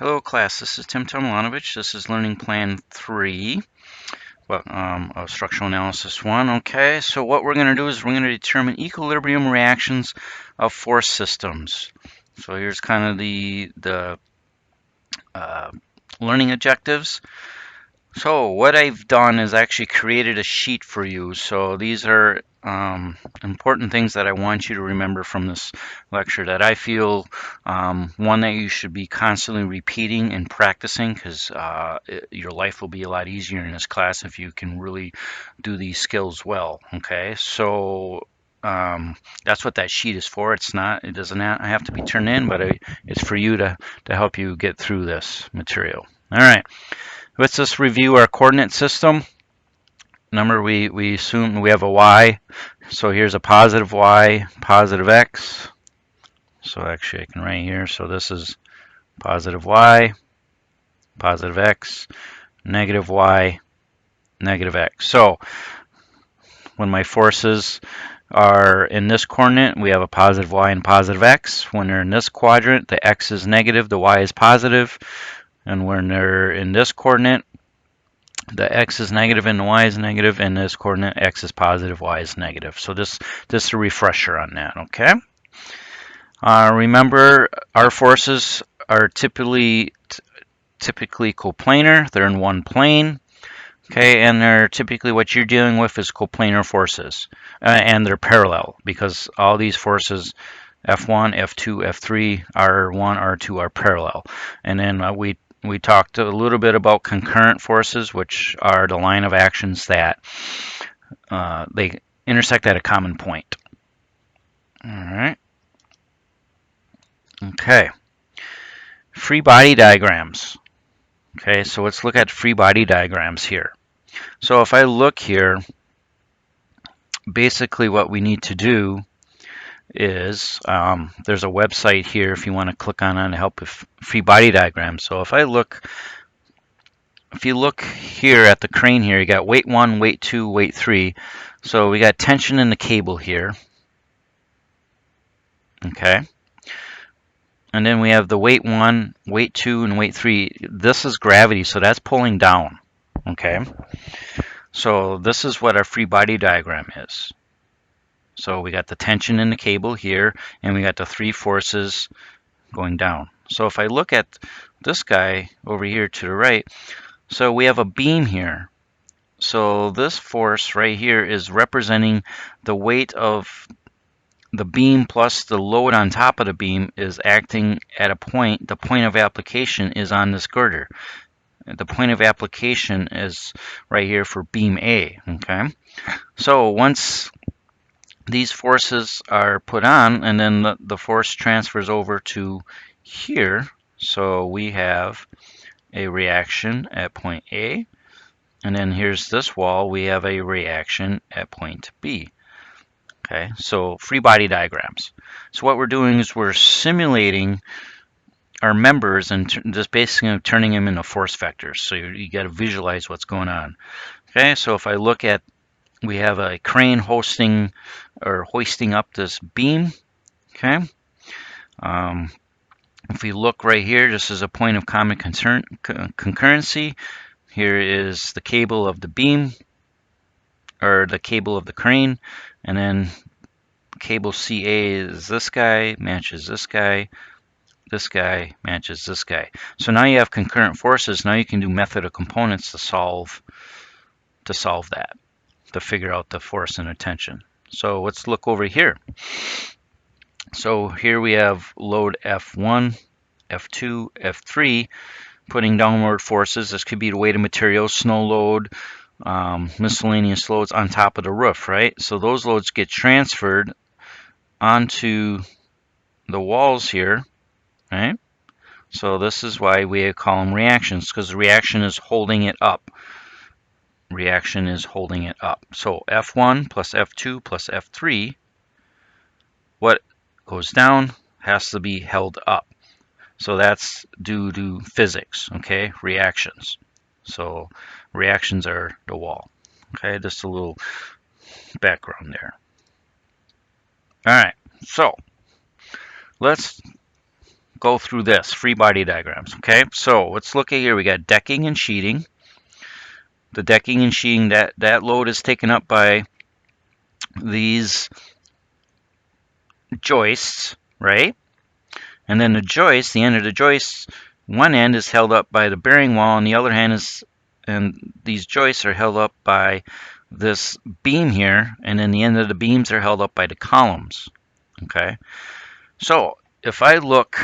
Hello class, this is Tim Tomlanovich. This is Learning Plan 3, of Structural Analysis 1. Okay, so what we're going to do is we're going to determine equilibrium reactions of force systems. So here's kind of the learning objectives. So what I've done is actually created a sheet for you. So these are important things that I want you to remember from this lecture that I feel one that you should be constantly repeating and practicing, because your life will be a lot easier in this class if you can really do these skills well. Okay, so that's what that sheet is for. It doesn't have to be turned in, but it's for you to help you get through this material. All right. Let's just review our coordinate system. Remember, we assume we have a y. So here's a positive y, positive x. So actually I can write here. So this is positive y, positive x, negative y, negative x. So when my forces are in this coordinate, we have a positive y and positive x. When they're in this quadrant, the x is negative, the y is positive. And when they're in this coordinate, the x is negative and the y is negative, and this coordinate x is positive, y is negative. So this is a refresher on that, okay? Remember, our forces are typically coplanar. They're in one plane, okay? And they're typically what you're dealing with is coplanar forces, and they're parallel because all these forces, F1, F2, F3, R1, R2 are parallel. And then we talked a little bit about concurrent forces, which are the line of actions that they intersect at a common point. All right. Okay. Free body diagrams. Okay, so let's look at free body diagrams here. So if I look here, basically what we need to do is there's a website here if you want to click on to help with free body diagrams. So if you look here at the crane here, you got weight 1, weight 2, weight 3. So we got tension in the cable here. Okay. And then we have the weight 1, weight 2, and weight 3. This is gravity, so that's pulling down. Okay. So this is what our free body diagram is. So we got the tension in the cable here, and we got the three forces going down. So if I look at this guy over here to the right, so we have a beam here. So this force right here is representing the weight of the beam plus the load on top of the beam is acting at a point. The point of application is on this girder. The point of application is right here for beam A. Okay. So once these forces are put on, and then the force transfers over to here, so we have a reaction at point A, and then here's this wall, we have a reaction at point B. Okay, so free body diagrams. So what we're doing is we're simulating our members and just basically turning them into force vectors. So you got to visualize what's going on. Okay, so if I look at, we have a crane hoisting up this beam. Okay. If we look right here, this is a point of common concurrency. Here is the cable of the beam, or the cable of the crane, and then cable CA is this guy, matches this guy matches this guy. So now you have concurrent forces. Now you can do method of components to solve that, to figure out the force and the tension. So let's look over here. So here we have load F1, F2, F3 putting downward forces. This could be the weight of materials, snow load, miscellaneous loads on top of the roof, right? So those loads get transferred onto the walls here, right? So this is why we call them reactions, because the reaction is holding it up. Reaction is holding it up. So F1 plus F2 plus F3, what goes down has to be held up. So that's due to physics, okay? Reactions. So reactions are the wall. Okay, just a little background there. All right, so let's go through this free body diagrams. Okay, so let's look at here. We got decking and sheeting. The decking and sheeting, that load is taken up by these joists, right? And then the joist, the end of the joist, one end is held up by the bearing wall, and the other hand is, and these joists are held up by this beam here, and then the end of the beams are held up by the columns. Okay, so if I look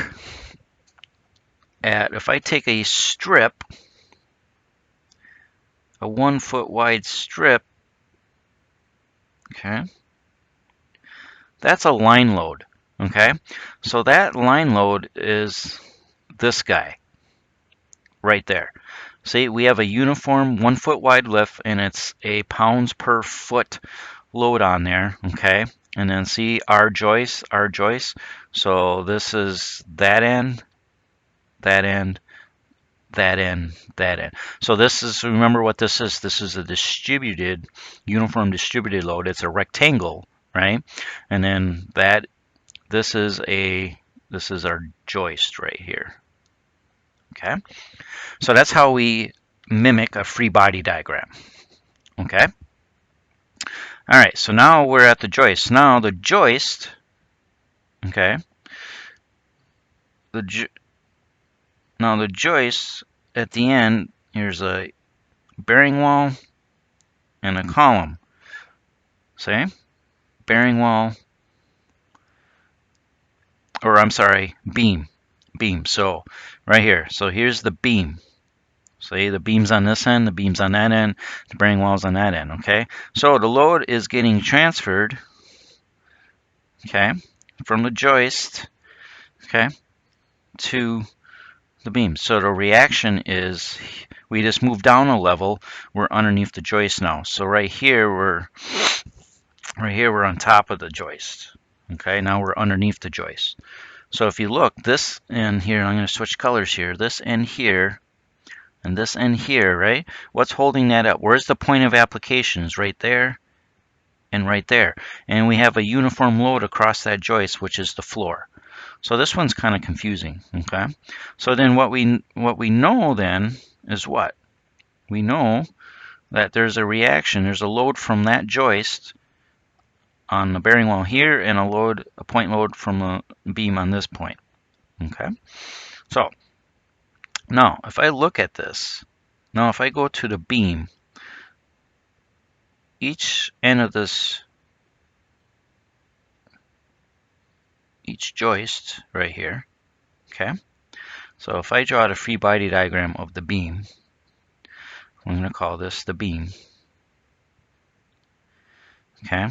at, if I take a strip, a 1 foot wide strip, okay, that's a line load. Okay, so that line load is this guy right there. See, we have a uniform 1 foot wide lift, and it's a pounds per foot load on there. Okay, and then see our joist, our joist. So this is that end, that end, that end, that end. So this is, remember what this is. This is a distributed, uniform distributed load. It's a rectangle, right? And then that, this is our joist right here. Okay, so that's how we mimic a free body diagram. Okay, all right, so now we're at the joist. Now the joist, okay, now the joist at the end, here's a bearing wall and a column. See, bearing wall, or I'm sorry, beam. So right here, so here's the beam. See, the beam's on this end, the beam's on that end, the bearing wall's on that end. Okay, so the load is getting transferred, okay, from the joist, okay, to the beam. So the reaction is, we just moved down a level. We're underneath the joist now. So right here we're on top of the joist. Okay, now we're underneath the joist. So if you look, this end here, I'm going to switch colors here. This end here and this end here, right? What's holding that up? Where's the point of applications? Right there and right there. And we have a uniform load across that joist, which is the floor. So this one's kind of confusing, okay? So then what we know then is what? We know that there's a reaction, there's a load from that joist on the bearing wall here, and a point load from a beam on this point, okay? So now if I look at this, now if I go to the beam, each end of this, each joist right here, okay? So if I draw the free body diagram of the beam, I'm going to call this the beam, okay?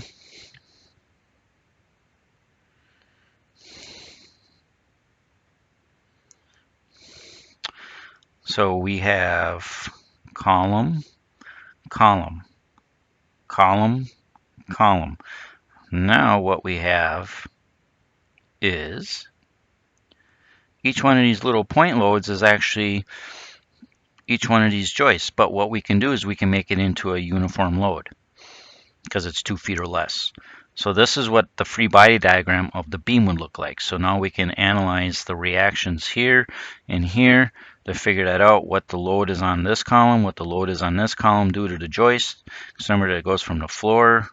So we have column, column, column, column. Now what we have is each one of these little point loads is actually each one of these joists. But what we can do is we can make it into a uniform load because it's 2 feet or less. So this is what the free body diagram of the beam would look like. So now we can analyze the reactions here and here to figure that out, what the load is on this column, what the load is on this column due to the joist. Because remember that it goes from the floor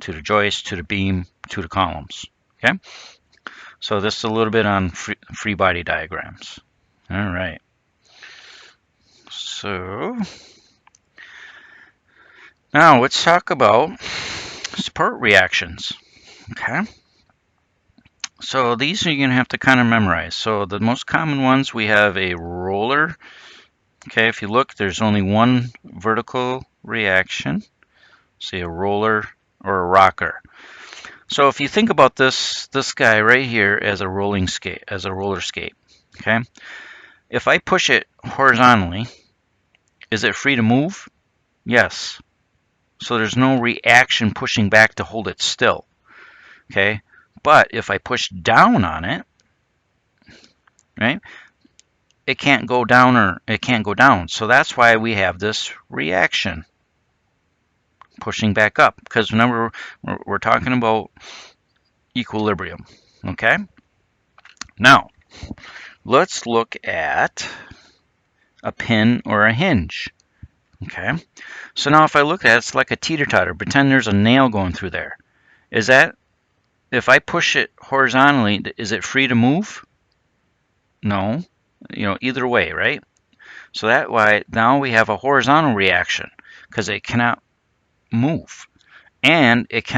to the joist to the beam to the columns. Okay, so this is a little bit on free body diagrams. All right, so now let's talk about support reactions. Okay, so these you're going to have to kind of memorize. So the most common ones, we have a roller. Okay, if you look, there's only one vertical reaction. See, a roller or a rocker. So if you think about this guy right here as a rolling skate, as a roller skate, okay? If I push it horizontally, is it free to move? Yes. So there's no reaction pushing back to hold it still, okay? But if I push down on it, right, it can't go down, or it can't go down. So that's why we have this reaction pushing back up, because remember, we're talking about equilibrium, okay? Now, let's look at a pin or a hinge. Okay, so now if I look at it, it's like a teeter-totter. Pretend there's a nail going through there. Is that, if I push it horizontally, is it free to move? No. Either way, right? So that why now we have a horizontal reaction because it cannot move, and it's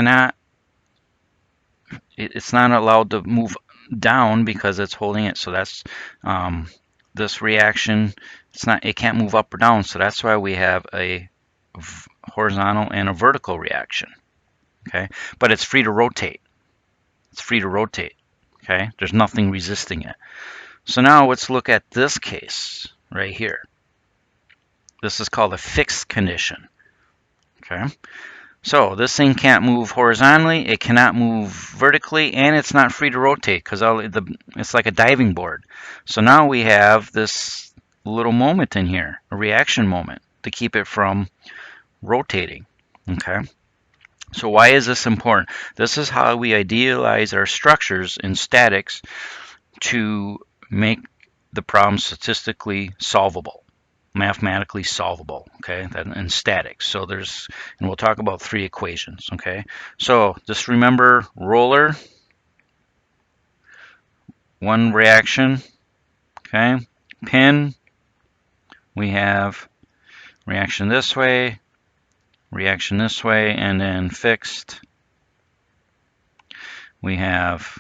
not allowed to move down because it's holding it. So that's this reaction. It can't move up or down. So that's why we have a horizontal and a vertical reaction. Okay, but it's free to rotate. It's free to rotate. Okay, there's nothing resisting it. So now let's look at this case right here. This is called a fixed condition. Okay, so this thing can't move horizontally, it cannot move vertically, and it's not free to rotate because it's like a diving board. So now we have this little moment in here, a reaction moment, to keep it from rotating. Okay, so why is this important? This is how we idealize our structures in statics to make the problem statistically solvable, mathematically solvable, okay, in statics. So and we'll talk about 3 equations, okay? So just remember roller, one reaction, okay? Pin, we have reaction this way, and then fixed, we have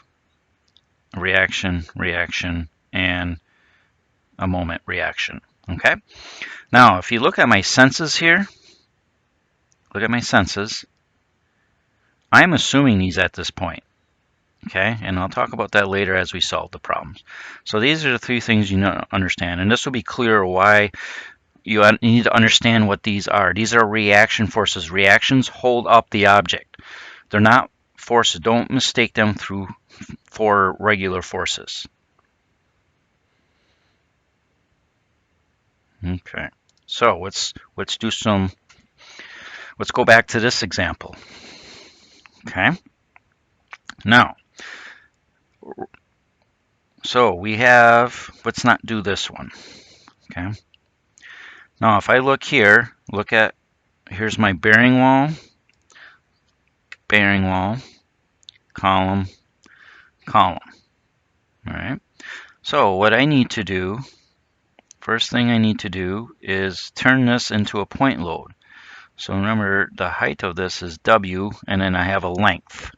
reaction, and a moment reaction, okay? Now, if you look at my senses here, I'm assuming these at this point, okay? And I'll talk about that later as we solve the problems. So these are the 3 things you need to understand, and this will be clear why you need to understand what these are. These are reaction forces. Reactions hold up the object. They're not forces. Don't mistake them for regular forces. Okay, so let's go back to this example. Okay, now, so we have, let's not do this one. Okay, now if I look here, here's my bearing wall, column. All right, so what I need to do, first thing I need to do is turn this into a point load. So remember, the height of this is W, and then I have a length.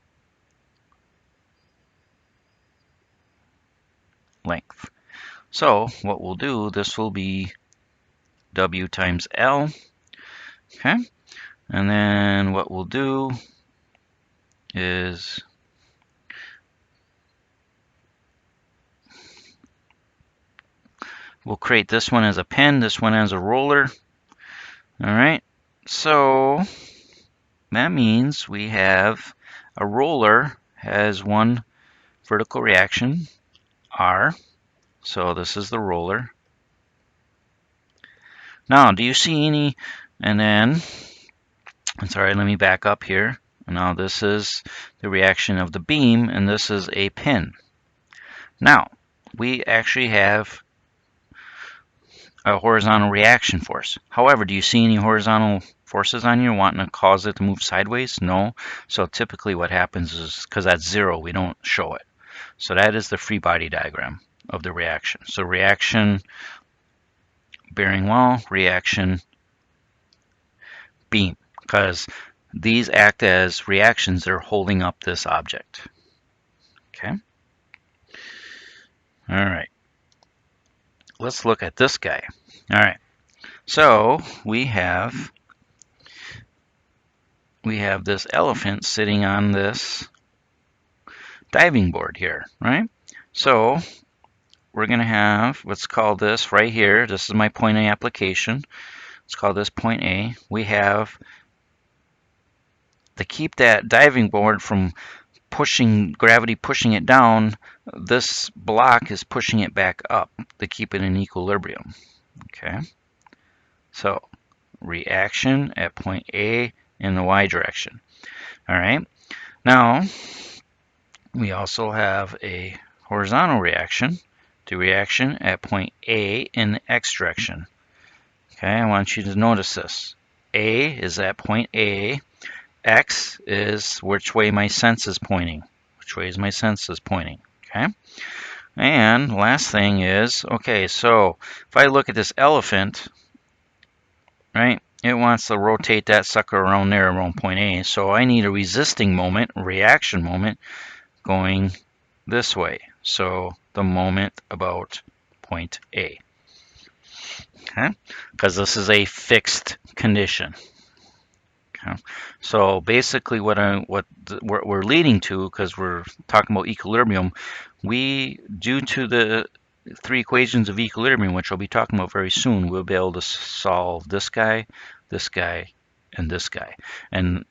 So what we'll do, this will be W times L, okay? And then what we'll do is we'll create this one as a pin, this one as a roller. All right, so that means we have a roller has one vertical reaction, R. So this is the roller. Now, do you see any, and then, I'm sorry, let me back up here. Now this is the reaction of the beam, and this is a pin. Now, we actually have a horizontal reaction force. However, do you see any horizontal forces on here wanting to cause it to move sideways? No. So typically what happens is, because that's 0, we don't show it. So that is the free body diagram of the reaction. So reaction, bearing wall, reaction, beam, because these act as reactions that are holding up this object. Okay. All right. Let's look at this guy. All right. So we have this elephant sitting on this diving board here, right? So we're going to have, let's call this right here, this is my point A application. Let's call this point A. We have, to keep that diving board from gravity pushing it down, this block is pushing it back up to keep it in equilibrium. Okay, so reaction at point A in the y direction. All right, now we also have a horizontal reaction, the reaction at point A in the x direction. Okay, I want you to notice this. A is at point A. X is which way my sense is pointing. Which way is my sense is pointing. Okay. And last thing is, okay, so if I look at this elephant, right, it wants to rotate that sucker around there around point A. So I need a resisting moment, reaction moment, going this way. So the moment about point A. Okay, because this is a fixed condition. Okay. So basically what we're leading to, because we're talking about equilibrium, due to the three equations of equilibrium, which I'll be talking about very soon, we'll be able to solve this guy, and this guy. And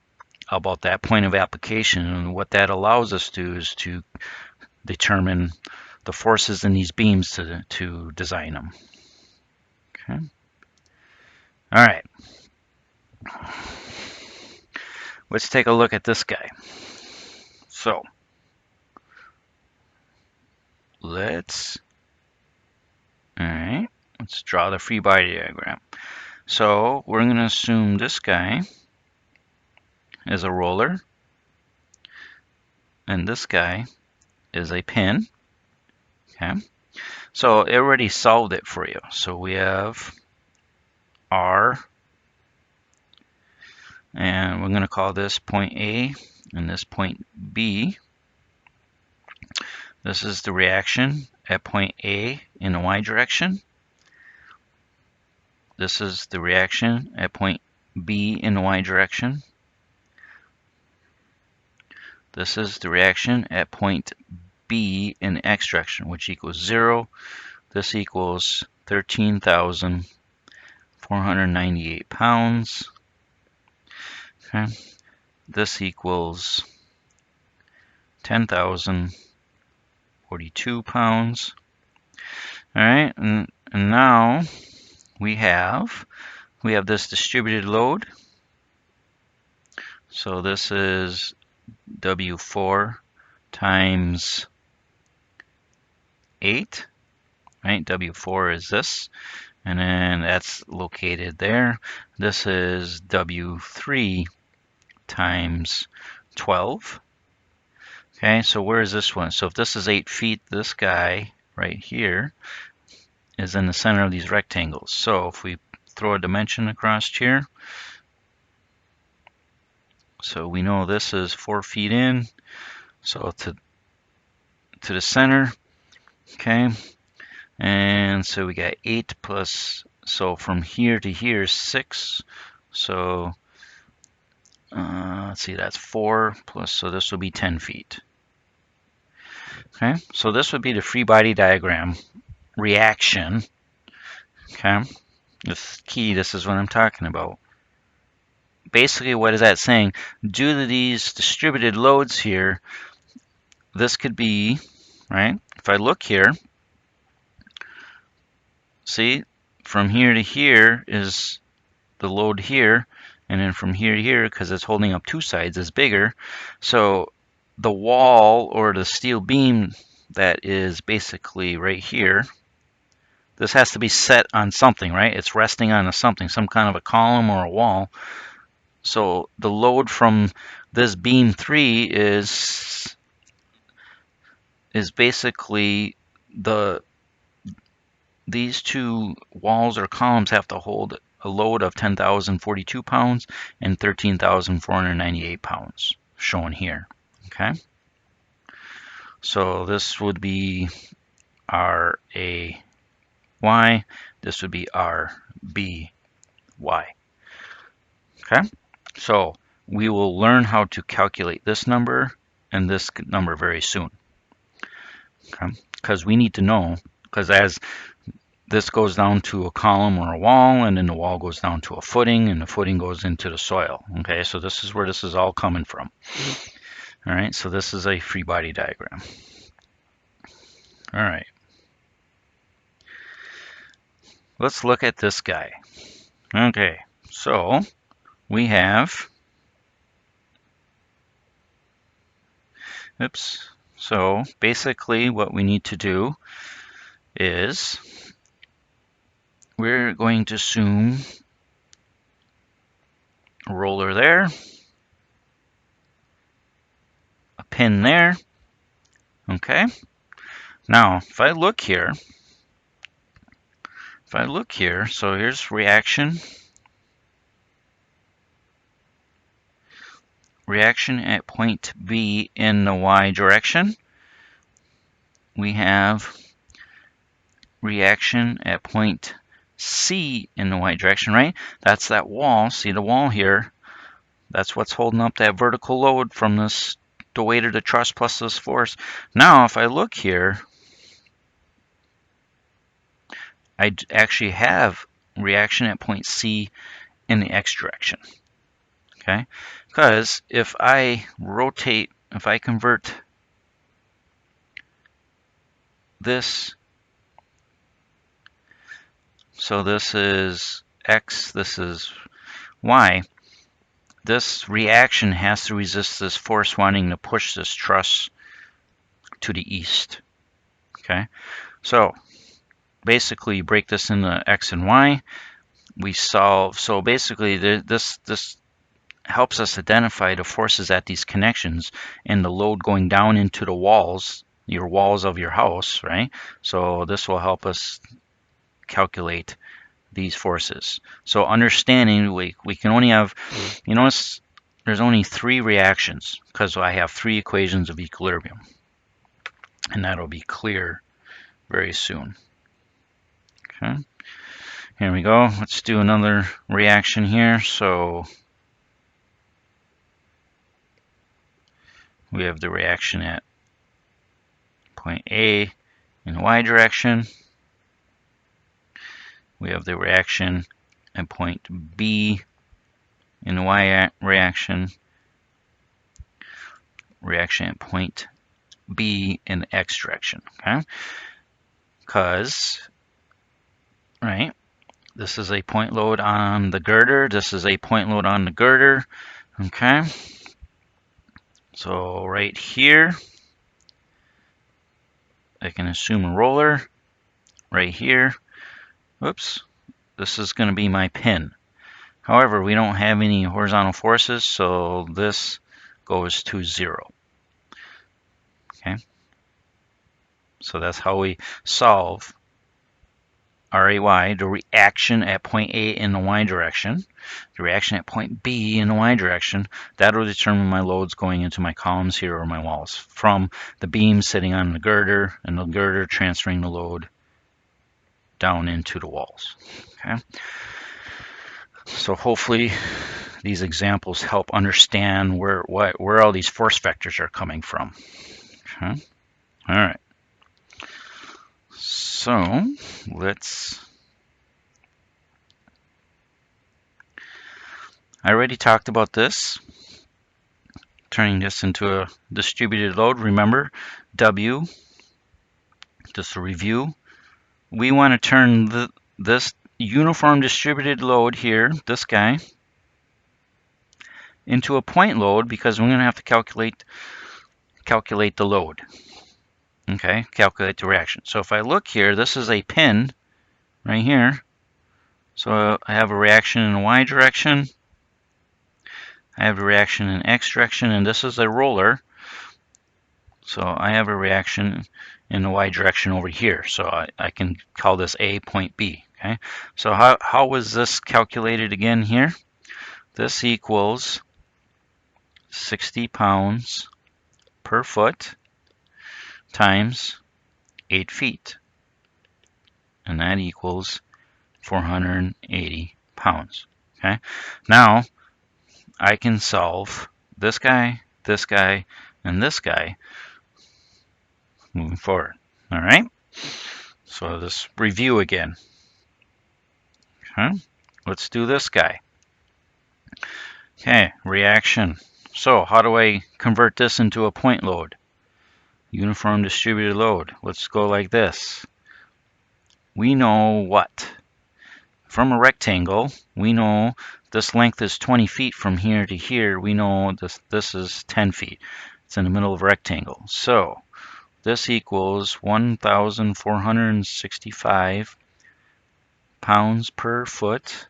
about that point of application, and what that allows us to do is to determine the forces in these beams to design them. Okay. All right. Let's take a look at this guy. So let's draw the free body diagram. So we're going to assume this guy is a roller, and this guy is a pin. Okay, so it already solved it for you. So we have R, and we're going to call this point A and this point B. This is the reaction at point A in the y direction. This is the reaction at point B in the y direction. This is the reaction at point B in the x direction, which equals 0. This equals 13,498 pounds. Okay. This equals 10,042 pounds. All right, and now we have this distributed load. So this is W4 times 8, right? W4 is this, and then that's located there. This is W3 times 12. Okay, so where is this one? So if this is 8 feet, this guy right here is in the center of these rectangles. So if we throw a dimension across here, so we know this is 4 feet in, so to the center, okay, and so we got 8 plus, so from here to here is 6, so let's see, that's 4 plus, so this will be 10 feet. Okay, so this would be the free body diagram reaction. Okay, this key, this is what I'm talking about. Basically, what is that saying? Due to these distributed loads here, this could be, right? If I look here, see, from here to here is the load here, and then from here to here, because it's holding up two sides, is bigger. So the wall or the steel beam that is basically right here, this has to be set on something, right? It's resting on something, some kind of a column or a wall. So the load from this beam 3 is basically these two walls or columns have to hold a load of 10,042 pounds and 13,498 pounds, shown here. Okay, so this would be RAY, this would be RBY. Okay, so we will learn how to calculate this number and this number very soon. Okay, because we need to know, because as this goes down to a column or a wall, and then the wall goes down to a footing, and the footing goes into the soil. Okay, so this is where this is all coming from. All right, so this is a free body diagram. All right, let's look at this guy. Okay, so we have, so basically what we need to do is we're going to assume a roller there, a pin there. Okay. Now, if I look here, so here's reaction at point B in the Y direction. We have reaction at point C in the Y direction, right? That's that wall. See the wall here? That's what's holding up that vertical load from this, the weight of the truss plus this force. Now, if I look here, I actually have reaction at point C in the X direction. Okay? Because if I rotate, if I convert this, so this is X, this is Y, this reaction has to resist this force wanting to push this truss to the east. Okay? So basically break this into X and Y. We solve, so basically this helps us identify the forces at these connections and the load going down into the walls, your walls of your house, right? So this will help us calculate these forces. So understanding we can only have, you notice there's only 3 reactions because I have 3 equations of equilibrium. And that'll be clear very soon. Okay. Here we go. Let's do another reaction here. So we have the reaction at point A in the Y direction. We have the reaction at point B in the Y reaction. Reaction at point B in the X direction. Okay? Because, right, this is a point load on the girder. This is a point load on the girder. Okay? So right here, I can assume a roller. Right here, oops, this is going to be my pin. However, we don't have any horizontal forces, so this goes to 0. Okay? So that's how we solve RAY, the reaction at point A in the Y direction, the reaction at point B in the Y direction. That will determine my loads going into my columns here or my walls from the beam sitting on the girder and the girder transferring the load down into the walls. Okay? So hopefully these examples help understand where all these force vectors are coming from. Okay? All right. So I already talked about this, turning this into a distributed load. Remember, W, just a review, we want to turn this uniform distributed load here, this guy, into a point load because we're going to have to calculate the load. Okay, calculate the reaction. So if I look here, this is a pin right here. So I have a reaction in the Y direction. I have a reaction in X direction, and this is a roller. So I have a reaction in the Y direction over here. So I can call this A, point B. Okay. So how was this calculated again here? This equals 60 pounds per foot times 8 feet. And that equals 480 pounds. Okay. Now I can solve this guy, and this guy moving forward. All right. So this review again. Okay. Let's do this guy. Okay, reaction. So how do I convert this into a point load? Uniform distributed load. Let's go like this. We know what? From a rectangle, we know this length is 20 feet from here to here. We know this is 10 feet. It's in the middle of a rectangle. So this equals 1,465 pounds per foot.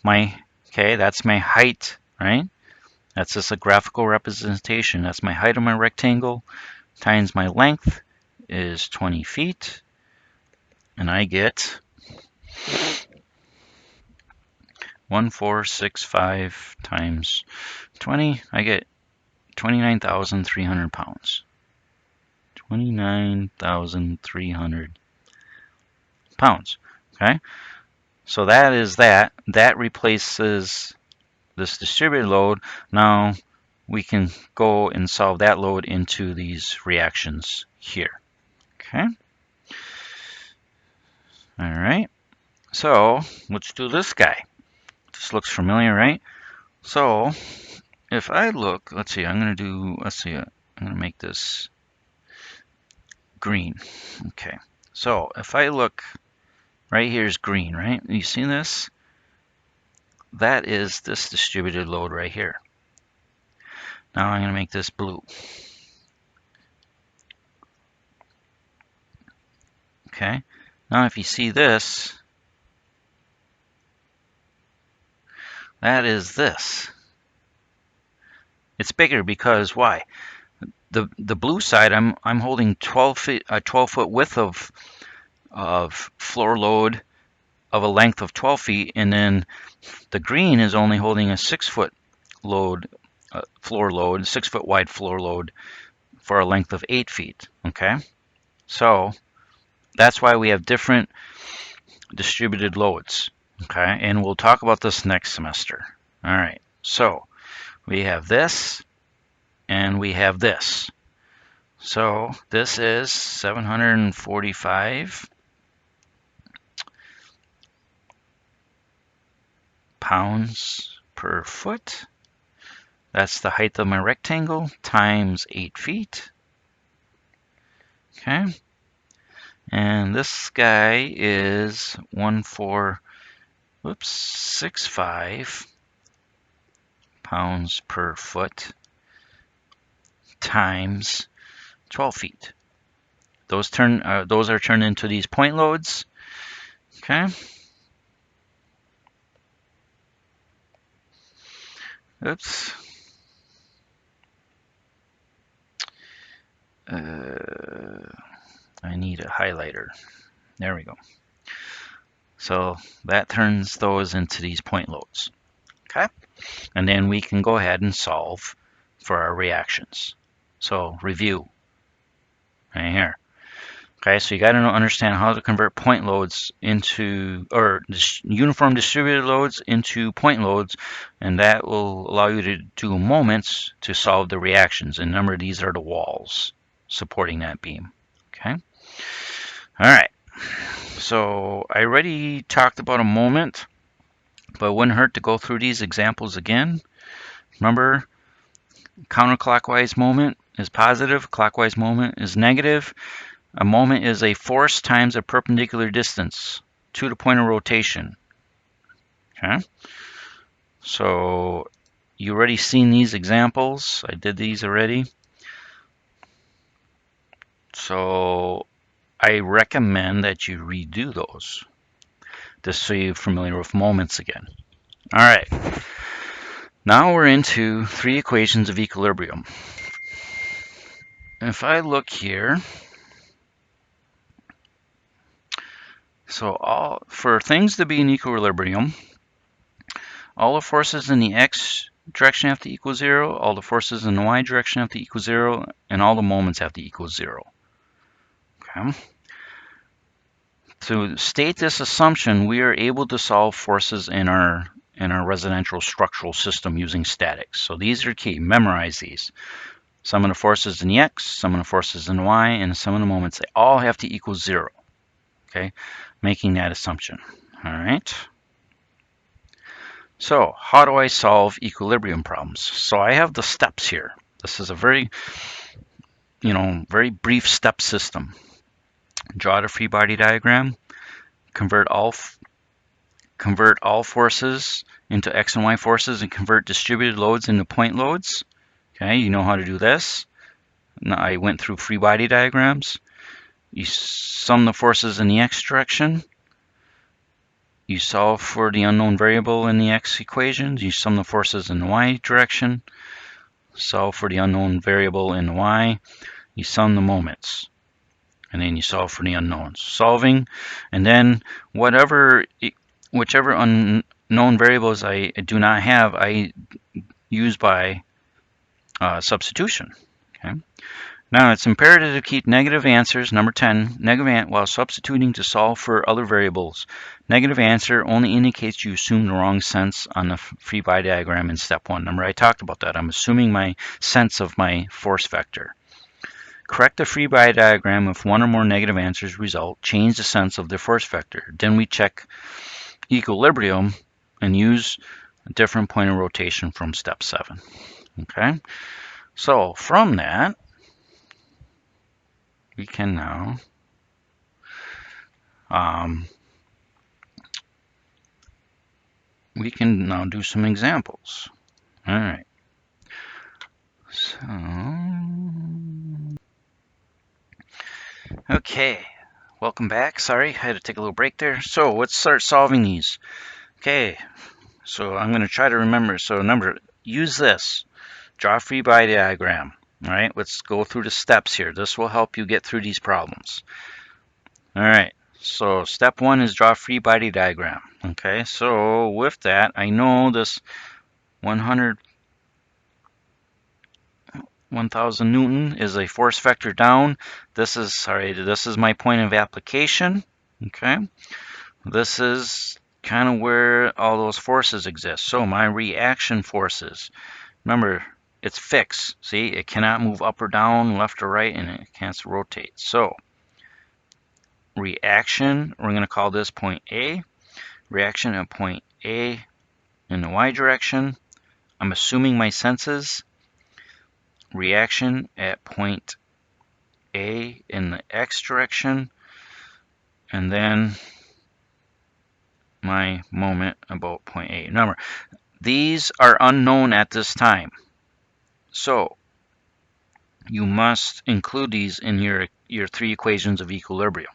Okay, that's my height, right? That's just a graphical representation. That's my height of my rectangle times my length is 20 feet. And I get 1,465 times 20. I get 29,300 pounds. 29,300 pounds. Okay, so that is that. That replaces this distributed load. Now we can go and solve that load into these reactions here. Okay. All right. So let's do this guy. This looks familiar, right? So if I look, let's see, I'm going to make this green. Okay. So if I look, right here is green, right? You see this? That is this distributed load right here. Now I'm going to make this blue. Okay. Now if you see this, that is this. It's bigger because why? The blue side, I'm holding 12 feet, a 12-foot width of floor load of a length of 12 feet, and then the green is only holding a 6-foot load, floor load, 6-foot wide floor load for a length of 8 feet. Okay, so that's why we have different distributed loads. Okay, and we'll talk about this next semester. All right, so we have this and we have this. So this is 745 pounds per foot. That's the height of my rectangle times 8 feet. Okay. And this guy is 1,465 pounds per foot times 12 feet. Those are turned into these point loads. Okay. Oops. I need a highlighter. There we go. So that turns those into these point loads. Okay. And then we can go ahead and solve for our reactions. So review right here. Okay, so you got to understand how to convert point loads into, or uniform distributed loads into point loads, and that will allow you to do moments to solve the reactions. And remember, these are the walls supporting that beam. Okay. All right. So I already talked about a moment, but it wouldn't hurt to go through these examples again. Remember, counterclockwise moment is positive, clockwise moment is negative. A moment is a force times a perpendicular distance to the point of rotation. Okay. So you already seen these examples. I did these already. So I recommend that you redo those just so you're familiar with moments again. All right. Now we're into 3 equations of equilibrium. If I look here, so for things to be in equilibrium, all the forces in the x direction have to equal 0, all the forces in the y direction have to equal 0, and all the moments have to equal 0. Okay. To state this assumption, we are able to solve forces in our residential structural system using statics. So these are key. Memorize these. Sum of the forces in the x, sum of the forces in the y, and sum of the moments, they all have to equal 0. Okay, making that assumption. All right. So how do I solve equilibrium problems? So I have the steps here. This is a very brief step system. Draw the free body diagram. Convert all forces into x and y forces, and convert distributed loads into point loads. Okay, you know how to do this. Now I went through free body diagrams. You sum the forces in the x direction. You solve for the unknown variable in the x equations. You sum the forces in the y direction. Solve for the unknown variable in y. You sum the moments. And then you solve for the unknowns. Solving, and then whichever unknown variables I do not have, I use by substitution. Okay. Now it's imperative to keep negative answers, number 10, while substituting to solve for other variables. Negative answer only indicates you assume the wrong sense on the free body diagram in step 1. Remember, I talked about that. I'm assuming my sense of my force vector. Correct the free body diagram if one or more negative answers result. Change the sense of the force vector. Then we check equilibrium and use a different point of rotation from step 7. Okay, so from that, we can now do some examples. All right. So, okay. Welcome back. Sorry, I had to take a little break there. So let's start solving these. Okay. So I'm going to try to remember. So remember, use this. Draw a free body diagram. All right. Let's go through the steps here. This will help you get through these problems. All right. So step 1 is draw a free body diagram. Okay. So with that, I know this 1,000 Newton is a force vector down. This is my point of application. Okay. This is kind of where all those forces exist. So my reaction forces, remember, it's fixed. See, it cannot move up or down, left or right, and it can't rotate. So reaction, we're going to call this point A. Reaction at point A in the y direction. I'm assuming my senses. Reaction at point A in the x direction. And then my moment about point A. Remember, these are unknown at this time. So you must include these in your 3 equations of equilibrium.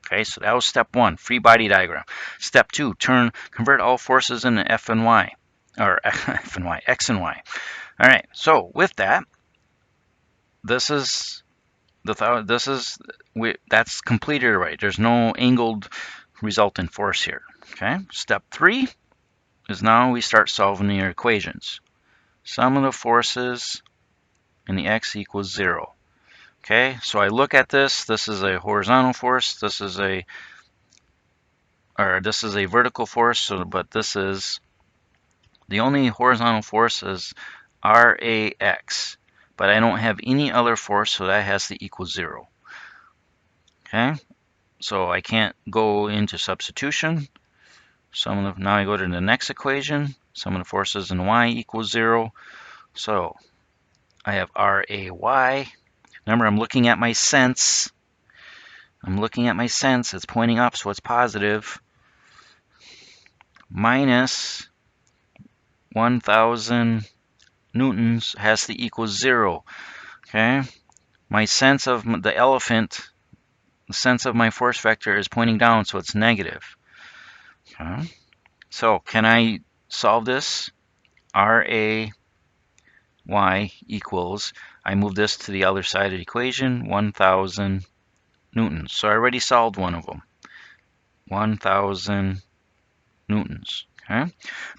Okay, so that was step 1, free body diagram. Step 2, convert all forces into F and Y, or F and Y, X and Y. All right, so with that, that's completed right. There's no angled resultant force here. Okay, step 3 is now we start solving the equations. Sum of the forces in the x equals 0. Okay, so I look at this. This is a horizontal force. This is a vertical force. But this is the only horizontal force is RAX. But I don't have any other force, so that has to equal 0. Okay, so I can't go into substitution. Now I go to the next equation. Sum of the forces in y equals 0. So I have RAY. Remember, I'm looking at my sense. It's pointing up, so it's positive. Minus 1,000 newtons has to equal 0. Okay? My sense of the elephant, the sense of my force vector is pointing down, so it's negative. Okay? So can I solve this? RAY equals, I move this to the other side of the equation, 1,000 newtons. So I already solved one of them. 1,000 newtons. Okay.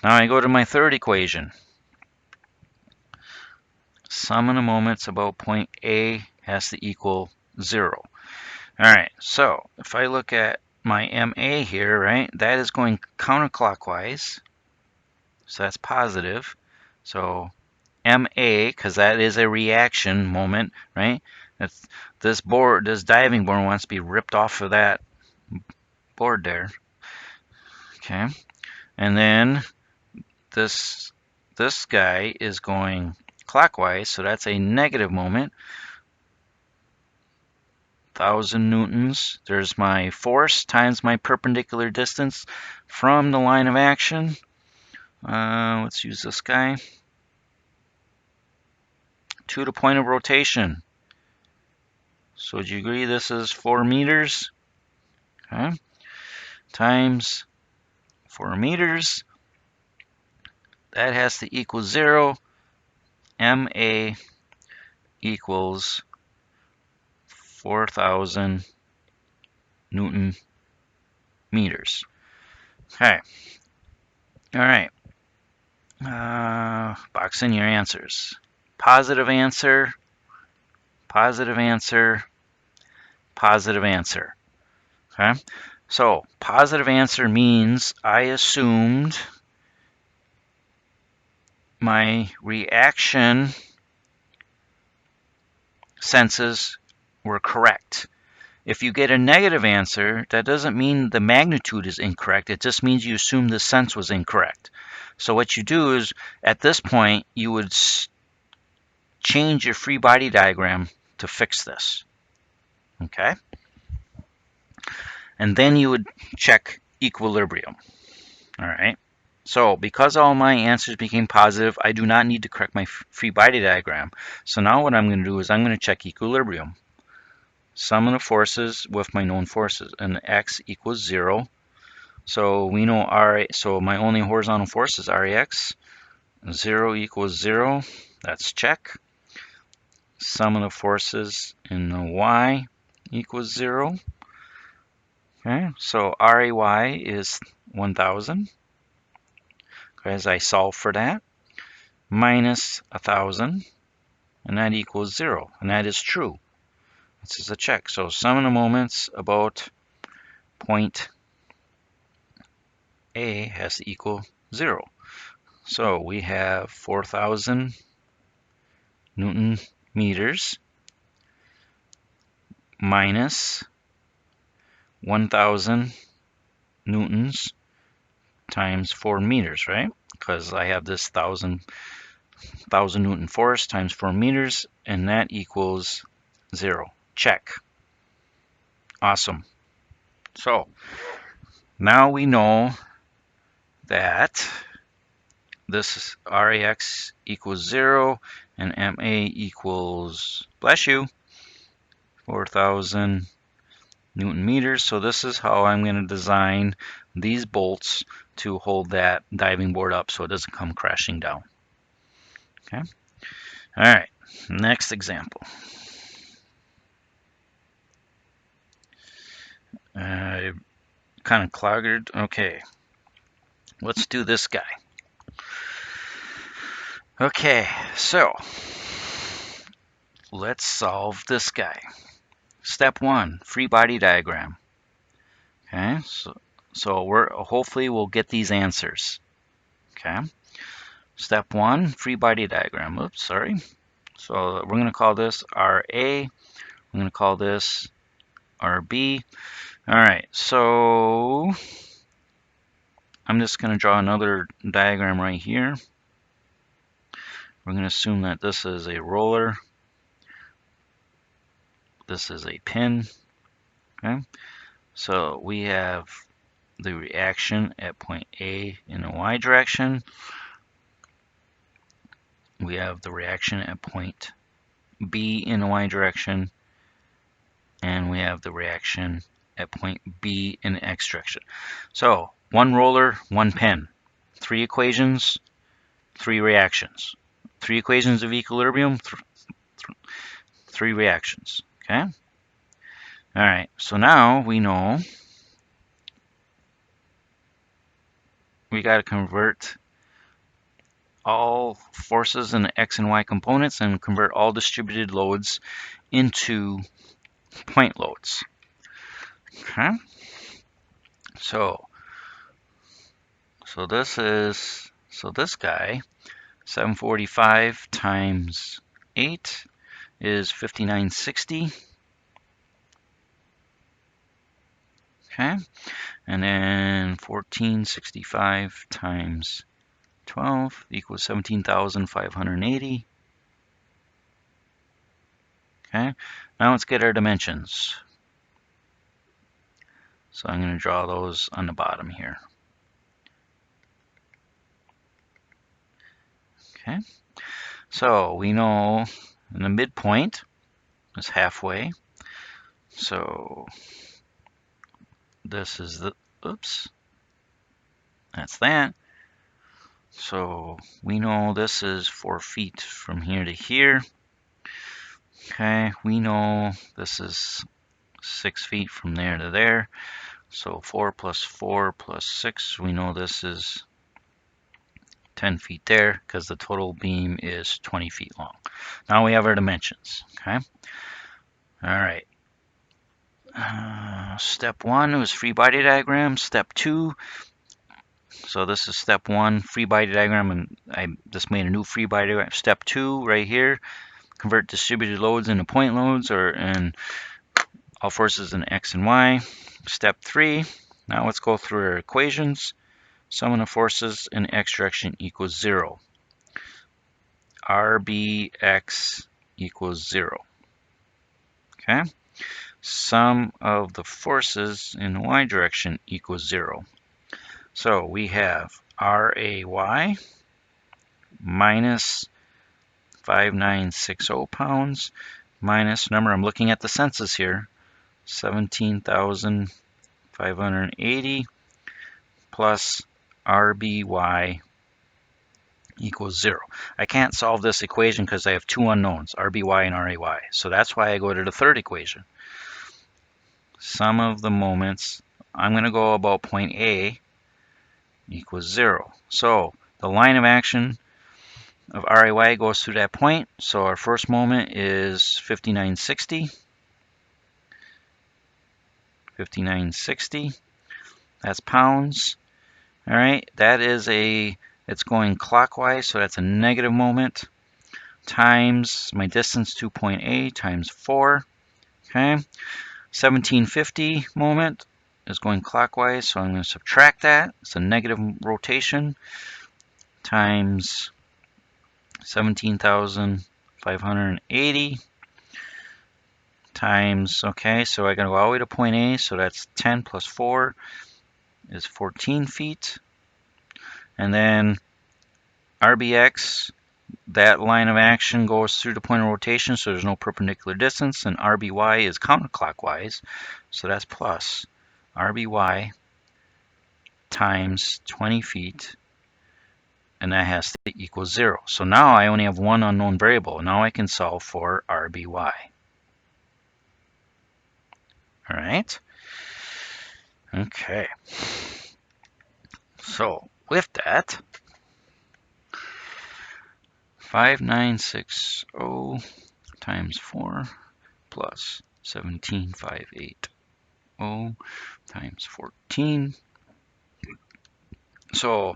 Now I go to my third equation. Sum of the moments about point A has to equal 0. All right. So if I look at my MA here, right, that is going counterclockwise. So that's positive. So MA, because that is a reaction moment, right? This diving board wants to be ripped off of that board there. Okay, and then this guy is going clockwise, so that's a negative moment. 1,000 newtons. There's my force times my perpendicular distance from the line of action. Let's use this guy. To the point of rotation. So would you agree this is 4 meters? Okay. Times 4 meters. That has to equal 0. MA equals 4,000 Newton meters. Okay. All right. Box in your answers. Positive answer, positive answer, positive answer. Okay. So positive answer means I assumed my reaction senses were correct. If you get a negative answer, that doesn't mean the magnitude is incorrect. It just means you assume the sense was incorrect. So what you do is, at this point, you would change your free body diagram to fix this. Okay? And then you would check equilibrium. All right? So because all my answers became positive, I do not need to correct my free body diagram. So now what I'm going to do is I'm going to check equilibrium. Sum of the forces with my known forces, and x equals 0. So we know R. So my only horizontal force is Rex. 0 equals 0. That's check. Sum of the forces in the y equals 0. Okay, so Ray is 1,000. As I solve for that, minus 1,000, and that equals 0, and that is true. This is a check. So sum of the moments about point A has to equal 0. So we have 4,000 Newton meters minus 1,000 newtons times 4 meters, right? Because I have this 1,000 Newton force times 4 meters, and that equals 0. Check. Awesome. So now we know that this Rex equals 0 and MA equals, bless you, 4,000 Newton meters. So this is how I'm going to design these bolts to hold that diving board up so it doesn't come crashing down. Okay. All right. Next example. Kind of cloggered. Okay. Let's do this guy. Okay. So let's solve this guy. Step 1, free body diagram. Okay. So hopefully we'll get these answers. Okay. Step 1, free body diagram. Oops, sorry. So we're going to call this RA. I'm going to call this RB. All right, so I'm just going to draw another diagram right here. We're going to assume that this is a roller. This is a pin. Okay. So we have the reaction at point A in the y direction. We have the reaction at point B in the y direction. And we have the reaction at point B in the x direction. So one roller, one pin. 3 equations, 3 reactions. 3 equations of equilibrium, 3 reactions. Okay? All right, so now we know we got to convert all forces in the x and y components and convert all distributed loads into point loads. Okay? So this guy, 745 times 8 is 5960. Okay, and then 1465 times 12 equals 17,580. Okay, now let's get our dimensions. So I'm going to draw those on the bottom here. Okay, so we know in the midpoint is halfway. So this is the, oops, that's that. So we know this is 4 feet from here to here. Okay, we know this is 6 feet from there to there. So 4 plus 4 plus 6, we know this is 10 feet there because the total beam is 20 feet long. Now we have our dimensions, okay? All right. Step 1 was free body diagram. Step 2, so this is step 1, free body diagram, and I just made a new free body diagram. Step 2 right here, convert distributed loads into point loads, or in all forces in X and Y. Step 3, now let's go through our equations. Sum of the forces in X direction equals 0. RBX equals 0. Okay? Sum of the forces in the Y direction equals 0. So we have RAY minus 5960 pounds minus, remember I'm looking at the census here, 17,580 plus RBY equals 0. I can't solve this equation because I have two unknowns, RBY and RAY. So that's why I go to the third equation. Sum of the moments, I'm going to go about point A equals 0. So the line of action of RAY goes through that point. So our first moment is 5960. 5960. That's pounds. All right, that is it's going clockwise, so that's a negative moment, times my distance to point A times 4. Okay, 1750 moment is going clockwise, so I'm going to subtract that. It's a negative rotation times 17,580 times, okay, so I got to go all the way to point A, so that's 10 plus 4 is 14 feet. And then RBX, that line of action goes through the point of rotation, so there's no perpendicular distance, and RBY is counterclockwise, so that's plus RBY times 20 feet, and that has to equal 0. So now I only have one unknown variable. Now I can solve for RBY. All right. Okay. So with that, 5960 times 4 plus 17,580 times 14. So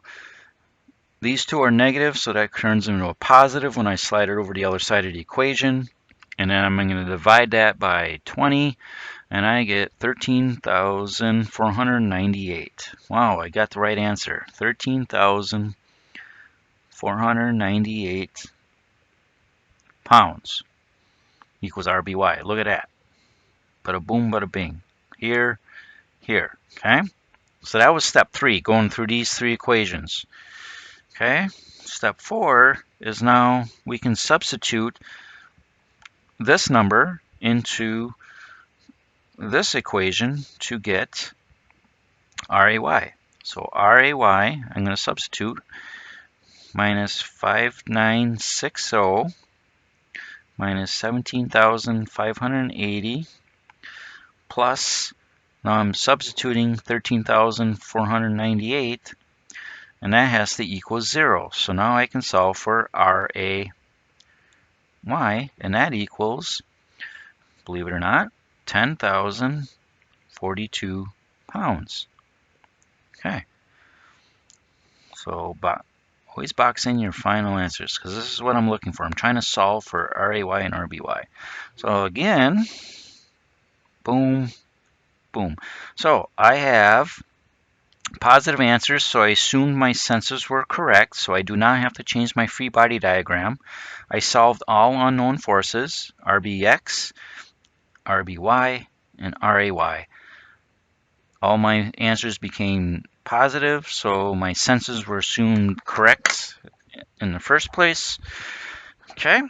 these two are negative, so that turns into a positive when I slide it over the other side of the equation. And then I'm going to divide that by 20, and I get 13,498. Wow, I got the right answer. 13,498 pounds equals RBY. Look at that. Bada boom, bada bing. Here, here. Okay? So that was step 3, going through these 3 equations. Okay? Step 4 is now we can substitute this number into this equation to get RAY. So RAY, I'm going to substitute minus 5960 minus 17,580 plus, now I'm substituting 13,498, and that has to equal 0. So now I can solve for RAY, and that equals, believe it or not, 10,042 pounds. Okay. So always box in your final answers, because this is what I'm looking for. I'm trying to solve for RAY and RBY. So again, boom, boom. So I have positive answers, so I assumed my sensors were correct, so I do not have to change my free body diagram. I solved all unknown forces, RBX, RBY, and RAY. All my answers became positive, so my sensors were assumed correct in the first place. Okay,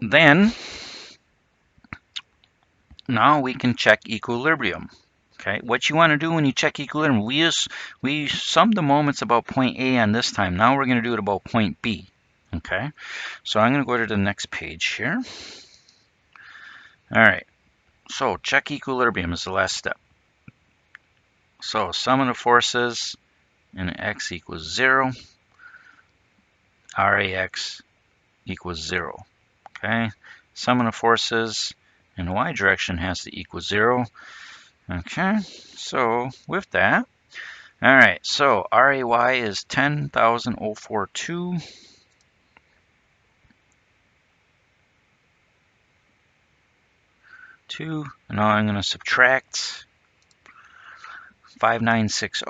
then now we can check equilibrium. Okay, what you want to do when you check equilibrium, we summed the moments about point A on this time. Now we're going to do it about point B. Okay, so I'm going to go to the next page here. All right, so check equilibrium is the last step. So sum of the forces in x equals 0, RAX equals 0. Okay, sum of the forces in the y direction has to equal 0. Okay, so with that, all right, so RAY is 10,042. Now I'm going to subtract 5960,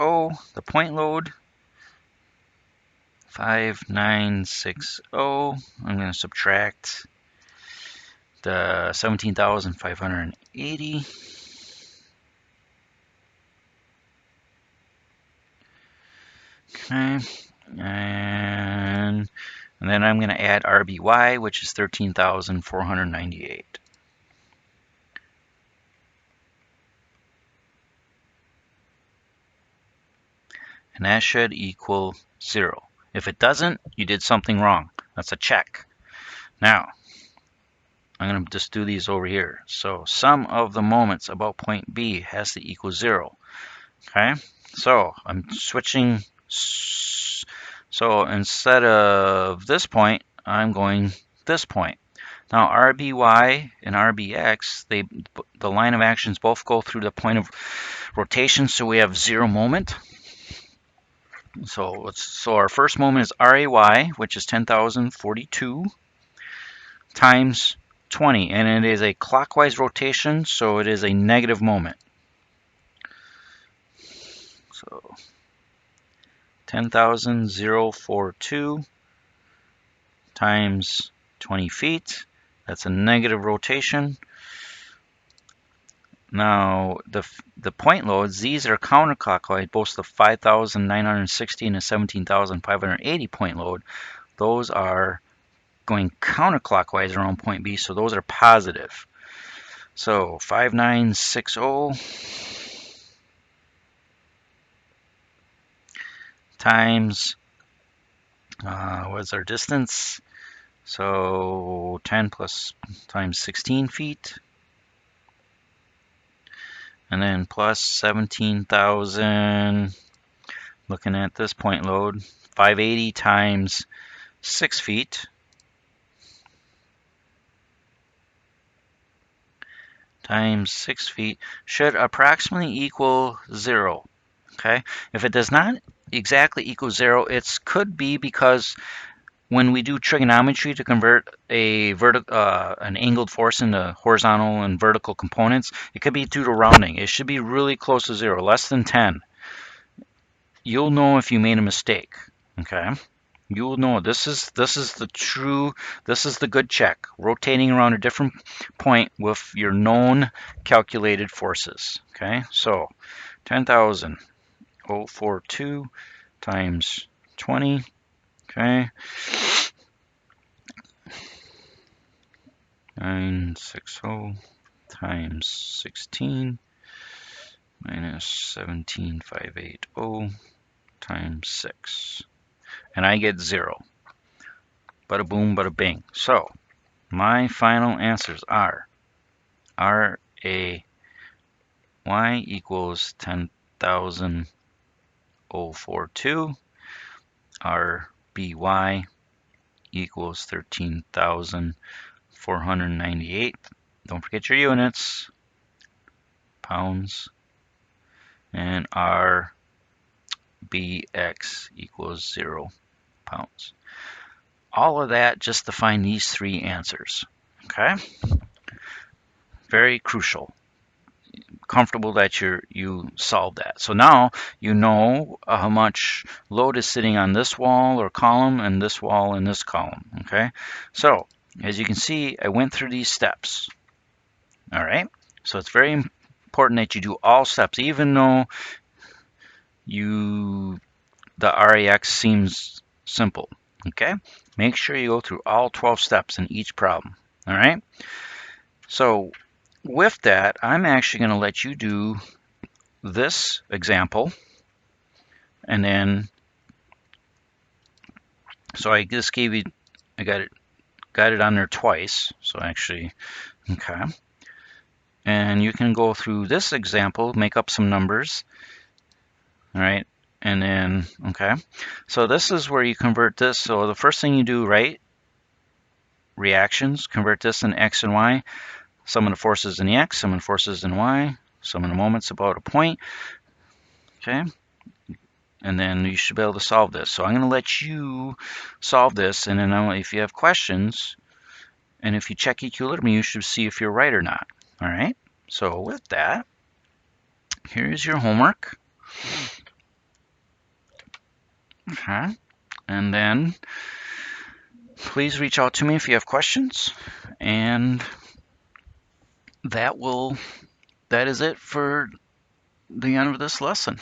the point load. 5960. I'm going to subtract the 17,580. Okay, and then I'm going to add RBY, which is 13,498. And that should equal 0. If it doesn't, you did something wrong. That's a check. Now, I'm going to just do these over here. So sum of the moments about point B has to equal 0. Okay, so I'm switching. So instead of this point, I'm going this point. Now RBY and RBX, the line of actions both go through the point of rotation, so we have 0 moment. So our first moment is RAY, which is 10,042 times 20, and it is a clockwise rotation, so it is a negative moment. So 10,042 times 20 feet. That's a negative rotation. Now, the point loads, these are counterclockwise, both the 5,960 and the 17,580 point load. Those are going counterclockwise around point B, so those are positive. So 5960 times, what's our distance? So 10 plus times 16 feet. And then plus 17,000, looking at this point load, 580 times 6 feet. Times 6 feet should approximately equal 0. Okay, if it does not exactly equal 0, it could be because when we do trigonometry to convert an angled force into horizontal and vertical components, it could be due to rounding. It should be really close to 0, less than 10. You'll know if you made a mistake. Okay, you'll know this is the good check, rotating around a different point with your known calculated forces. Okay, so 10,042 times 20. Okay, 960 times 16 minus 17,580 times 6. And I get 0. Bada boom, bada bing. So my final answers are RAY equals 10,042. RBY equals 13,498. Don't forget your units, pounds. And RBX equals 0 pounds. All of that just to find these 3 answers. Okay? Very crucial. Comfortable that you solved that. So now you know how much load is sitting on this wall or column and this wall and this column. Okay? So as you can see, I went through these steps. All right? So it's very important that you do all steps, even though the RAX seems simple. Okay? Make sure you go through all 12 steps in each problem. All right? So with that, I'm actually going to let you do this example, and then, so I just gave you, I got it on there twice, so actually, okay. And you can go through this example, make up some numbers, all right, and then, okay. So this is where you convert this. So the first thing you do, right, reactions, convert this in X and Y, sum of the forces in the X, sum of the forces in Y, sum of the moments about a point, okay. And then you should be able to solve this. So I'm going to let you solve this, and then if you have questions, and if you check equilibrium, you should see if you're right or not. All right. So with that, here's your homework. Okay. And then please reach out to me if you have questions. And that is it for the end of this lesson.